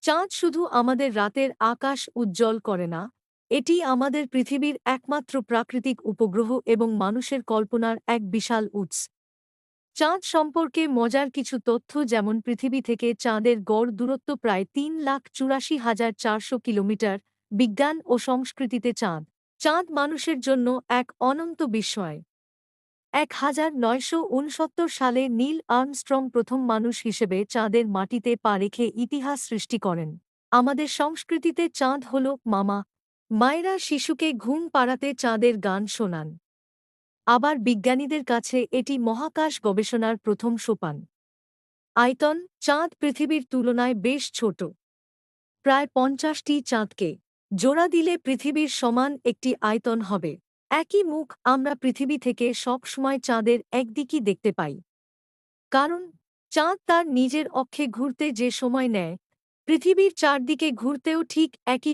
চাঁদ শুধু আমাদের রাতের আকাশ উজ্জ্বল করে না, এটি আমাদের পৃথিবীর একমাত্র প্রাকৃতিক উপগ্রহ এবং মানুষের কল্পনার এক বিশাল উৎস। চাঁদ সম্পর্কে মজার কিছু তথ্য, যেমন পৃথিবী থেকে চাঁদের গড় দূরত্ব প্রায় ৩,৮৪,৪০০ কিলোমিটার। বিজ্ঞান ও সংস্কৃতিতে চাঁদ চাঁদ মানুষের জন্য এক অনন্ত বিস্ময়। ১৯৬৯ সালে নীল আর্মস্ট্রং প্রথম মানুষ হিসেবে চাঁদের মাটিতে পা রেখে ইতিহাস সৃষ্টি করেন। আমাদের সংস্কৃতিতে চাঁদ হল মামা। মায়েরা শিশুকে ঘুম পাড়াতে চাঁদের গান শোনান। আবার বিজ্ঞানীদের কাছে এটি মহাকাশ গবেষণার প্রথম সোপান। আয়তন: চাঁদ পৃথিবীর তুলনায় বেশ ছোট। প্রায় ৫০টি চাঁদকে জোড়া দিলে পৃথিবীর সমান একটি আয়তন হবে। একই মুখ আমরা পৃথিবী থেকে সব সময় চাঁদের একদিকই দেখতে পাই, কারণ চাঁদ তার নিজের অক্ষে ঘুরতে যে সময় নেয়, পৃথিবীর চারদিকে ঘুরতেও ঠিক একই